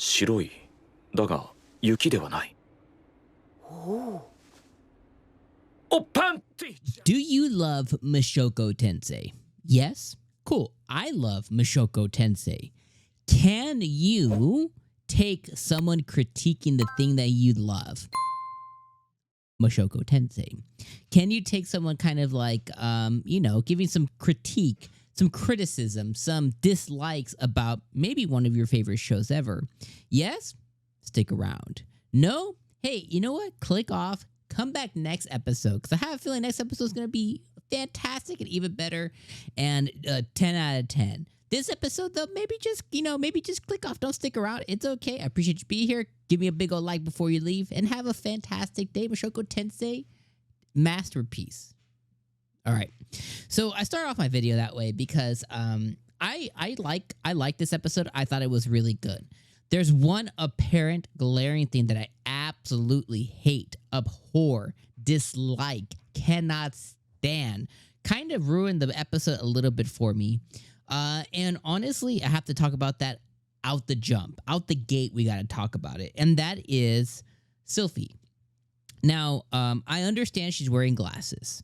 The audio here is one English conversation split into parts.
白い。だが、雪ではない。Oh. Oh, panty! Do you love Mushoku Tensei? Yes? Cool. I love Mushoku Tensei. Can you take someone critiquing the thing that you love? Mushoku Tensei. Can you take someone kind of like, giving some critique, some criticism, some dislikes about maybe one of your favorite shows ever? Yes? Stick around. No? Hey, you know what? Click off. Come back next episode, because I have a feeling next episode is going to be fantastic and even better, and 10 out of 10. This episode, though, maybe just click off. Don't stick around. It's okay. I appreciate you being here. Give me a big old like before you leave, and have a fantastic day. Mushoku Tensei, masterpiece. All right. So I start off my video that way because I like this episode. I thought it was really good. There's one apparent glaring thing that I absolutely hate, abhor, dislike, cannot stand. Kind of ruined the episode a little bit for me. And honestly, I have to talk about that out the jump. Out the gate, we got to talk about it. And that is 𝐒𝐿𝐵. Now, I understand she's wearing glasses.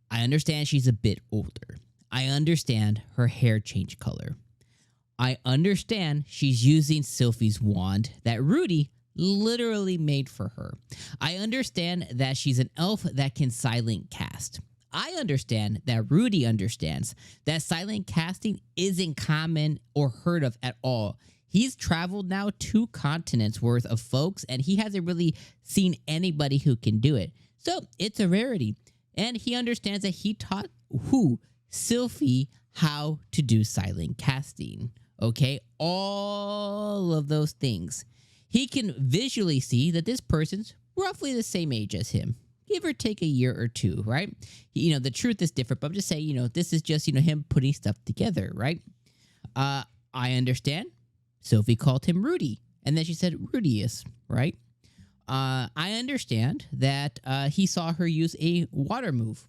I understand she's a bit older. I understand her hair changed color. I understand she's using 𝐒𝐿𝐵's wand that Rudy literally made for her. I understand that she's an elf that can silent cast. I understand that Rudy understands that silent casting isn't common or heard of at all. He's traveled now 2 continents worth of folks, and he hasn't really seen anybody who can do it. So it's a rarity. And he understands that he taught 𝐒𝐿𝐵 how to do silent casting. Okay, all of those things. He can visually see that this person's roughly the same age as him, give or take a year or 2, right? The truth is different, but I'm just saying, this is just, him putting stuff together, right? I understand. 𝐒𝐿𝐵 called him Rudy, and then she said Rudius, right? I understand that he saw her use a water move.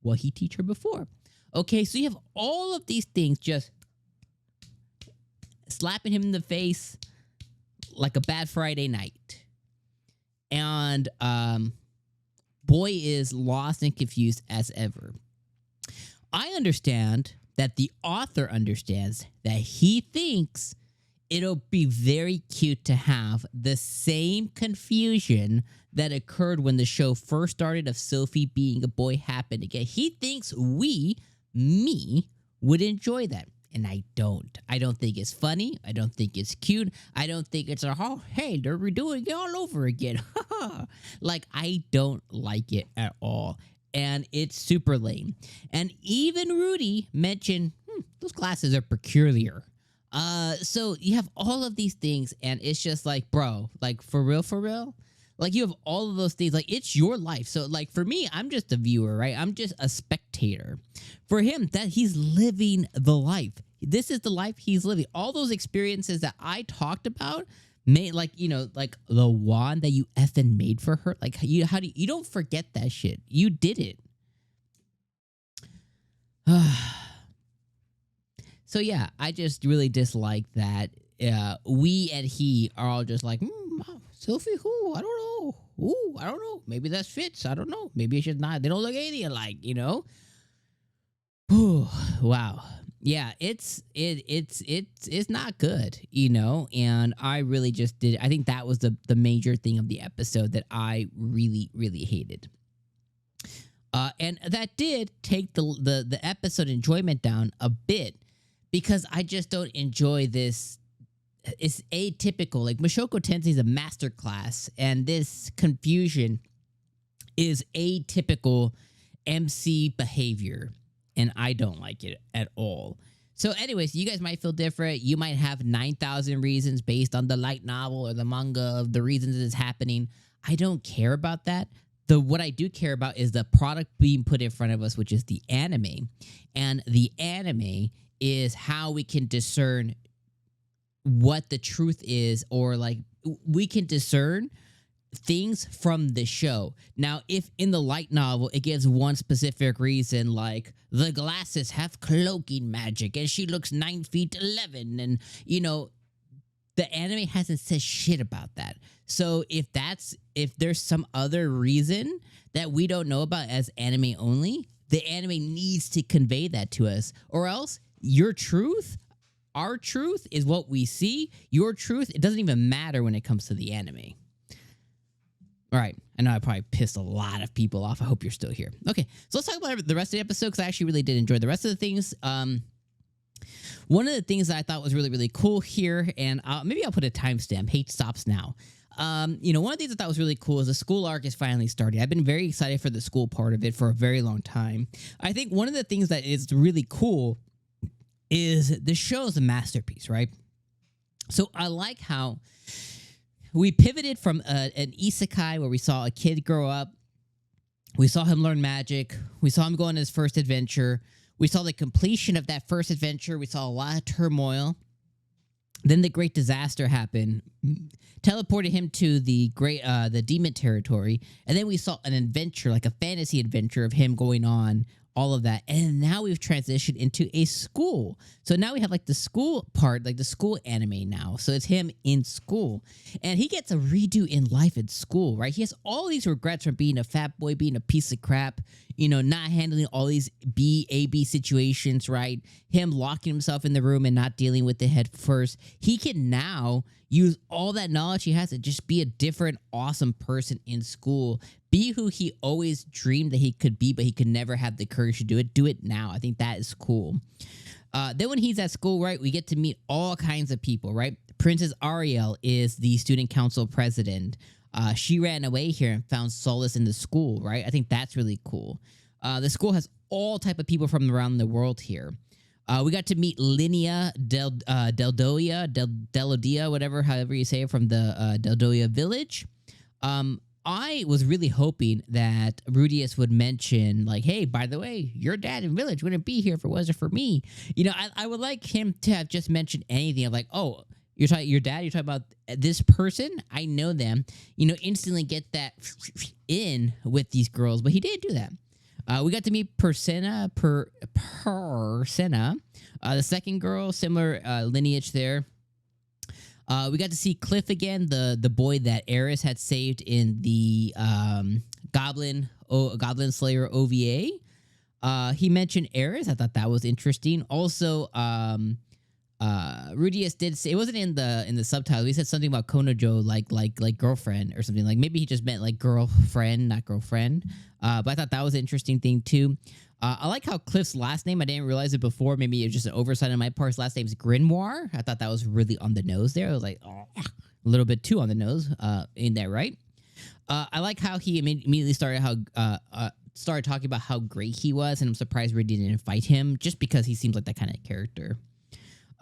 Well, he teach her before. Okay, so you have all of these things just slapping him in the face like a bad Friday night. And boy is lost and confused as ever. I understand that the author understands that he thinks it'll be very cute to have the same confusion that occurred when the show first started of 𝐒𝐿𝐵 being a boy happened again. He thinks me, would enjoy that. And I don't. I don't think it's funny. I don't think it's cute. I don't think it's hey, they're redoing it all over again. Like, I don't like it at all. And it's super lame. And even Rudy mentioned, those glasses are peculiar. So you have all of these things, and it's just like, bro, like, for real? Like, you have all of those things. Like, it's your life. So, like, for me, I'm just a viewer, right? I'm just a spectator. For him, that he's living the life. This is the life he's living. All those experiences that I talked about, like the wand that you effing made for her. Like, you don't forget that shit. You did it. So yeah, I just really dislike that. We and he are all just like, 𝐒𝐿𝐵, who? I don't know. Ooh, I don't know. Maybe that's fits. I don't know. Maybe it's just not. They don't look anything alike, Wow. Yeah, it's not good, and I really just did. I think that was the major thing of the episode that I really, really hated. And that did take the episode enjoyment down a bit, because I just don't enjoy this. It's atypical. Like, Mushoku Tensei is a masterclass, and this confusion is atypical MC behavior, and I don't like it at all. So anyways, you guys might feel different. You might have 9,000 reasons based on the light novel or the manga of the reasons it's happening. I don't care about that. What I do care about is the product being put in front of us, which is the anime. And the anime is how we can discern what the truth is, or like we can discern things from the show. Now, if in the light novel it gives one specific reason, like the glasses have cloaking magic and she looks 9 feet 11, and the anime hasn't said shit about that. So if there's some other reason that we don't know about as anime only, the anime needs to convey that to us, or else your truth, our truth is what we see. Your truth, it doesn't even matter when it comes to the anime. All right, I know I probably pissed a lot of people off. I hope you're still here. Okay, so let's talk about the rest of the episode, because I actually really did enjoy the rest of the things. One of the things that I thought was really, really cool here, and maybe I'll put a timestamp. Hate stops now. One of the things I thought was really cool is the school arc is finally starting. I've been very excited for the school part of it for a very long time. I think one of the things that is really cool is the show is a masterpiece, right? So I like how we pivoted from an isekai where we saw a kid grow up. We saw him learn magic. We saw him go on his first adventure. We saw the completion of that first adventure. We saw a lot of turmoil. Then the great disaster happened, teleported him to the demon territory, and then we saw an adventure, like a fantasy adventure of him going on all of that. And now we've transitioned into a school. So now we have like the school part, like the school anime now. So it's him in school. And he gets a redo in life at school, right? He has all these regrets from being a fat boy, being a piece of crap, not handling all these A-B situations, right? Him locking himself in the room and not dealing with the head first. He can now use all that knowledge he has to just be a different, awesome person in school. Be who he always dreamed that he could be, but he could never have the courage to do it. Do it now. I think that is cool. Then when he's at school, right, we get to meet all kinds of people, right? Princess Ariel is the student council president. She ran away here and found solace in the school, right? I think that's really cool. The school has all type of people from around the world here. We got to meet Linnea Delodia, whatever, however you say it, from the Deldoia village. I was really hoping that Rudius would mention, like, hey, by the way, your dad in village wouldn't be here if it wasn't for me. I would like him to have just mentioned anything of like, oh, you're talking about this person? I know them. Instantly get that in with these girls, but he did do that. We got to meet Persena, the second girl, similar lineage there. We got to see Cliff again, the boy that Eris had saved in the Goblin Slayer OVA. He mentioned Eris. I thought that was interesting. Also, Rudius did say, it wasn't in the subtitle. He said something about Konojo, like girlfriend or something. Like maybe he just meant like girlfriend, not girlfriend. But I thought that was an interesting thing too. I like how Cliff's last name, I didn't realize it before. Maybe it was just an oversight on my part. His last name's Grimoire. I thought that was really on the nose there. I was like, oh, a little bit too on the nose in there, right? I like how he immediately started talking about how great he was, and I'm surprised Rudy didn't fight him just because he seems like that kind of character.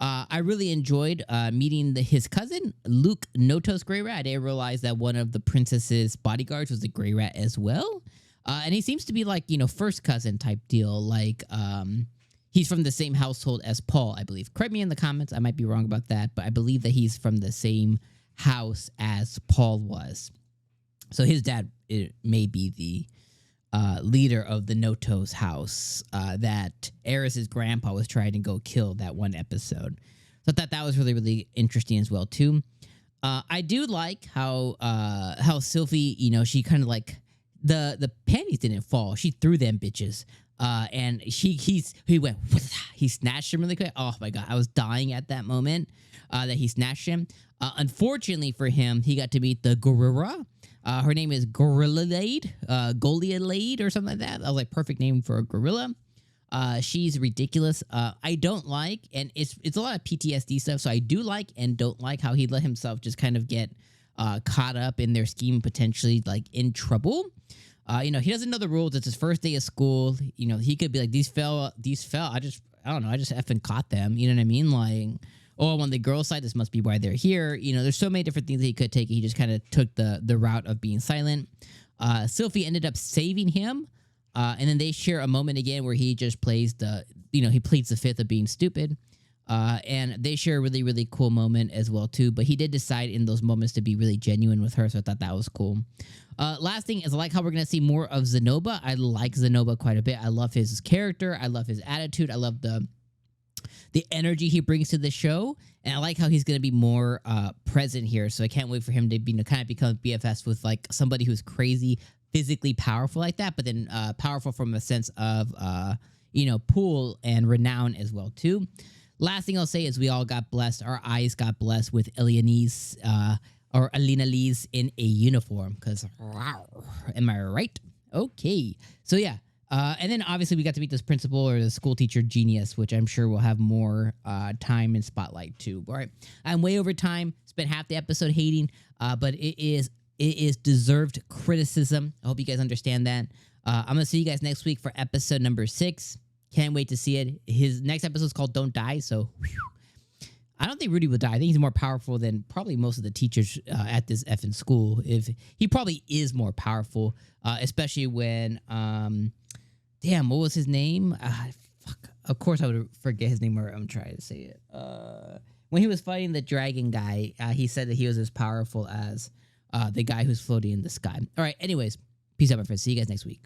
I really enjoyed meeting his cousin, Luke Noto's Grey Rat. I didn't realize that one of the princess's bodyguards was a Grey Rat as well. And he seems to be like, first cousin type deal. Like, he's from the same household as Paul, I believe. Correct me in the comments. I might be wrong about that, but I believe that he's from the same house as Paul was. So his dad may be the leader of the Noto's house that Eris's grandpa was trying to go kill that one episode. So I thought that was really, really interesting as well, too. I do like how Sylvie, she kind of like, the panties didn't fall. She threw them bitches. And he went, he snatched him really quick. Oh my God. I was dying at that moment that he snatched him. Unfortunately for him, he got to meet the gorilla. Her name is Goliath or something like that. That was like perfect name for a gorilla. She's ridiculous. I don't like, and it's a lot of PTSD stuff. So I do like and don't like how he let himself just kind of get caught up in their scheme, potentially like in trouble. He doesn't know the rules. It's his first day of school. He could be like, these fell. I don't know. I just effing caught them. You know what I mean? Like, oh, on the girl side, this must be why they're here. There's so many different things that he could take. He just kind of took the route of being silent. Sylvie ended up saving him. And then they share a moment again where he just plays he pleads the fifth of being stupid. And they share a really, really cool moment as well, too. But he did decide in those moments to be really genuine with her, so I thought that was cool. Last thing is I like how we're going to see more of Zenoba. I like Zenoba quite a bit. I love his character. I love his attitude. I love the energy he brings to the show. And I like how he's going to be more present here. So I can't wait for him to be, kind of become BFS with like somebody who's crazy, physically powerful like that, but then powerful from a sense of, pool and renown as well too. Last thing I'll say is we all got blessed. Our eyes got blessed with Elianese or Alina Lee's in a uniform. Because, am I right? Okay. So yeah. And then obviously we got to meet this principal or the school teacher genius, which I'm sure will have more time and spotlight too. All right. I'm way over time. Spent half the episode hating, but it is deserved criticism. I hope you guys understand that. I'm going to see you guys next week for episode number 6. Can't wait to see it. His next episode is called Don't Die, so I don't think Rudy will die. I think he's more powerful than probably most of the teachers at this effing school. If he probably is more powerful, especially when damn, what was his name? Fuck. Of course I would forget his name, or I'm trying to say it. When he was fighting the dragon guy, he said that he was as powerful as the guy who's floating in the sky. All right, anyways, peace out, my friends. See you guys next week.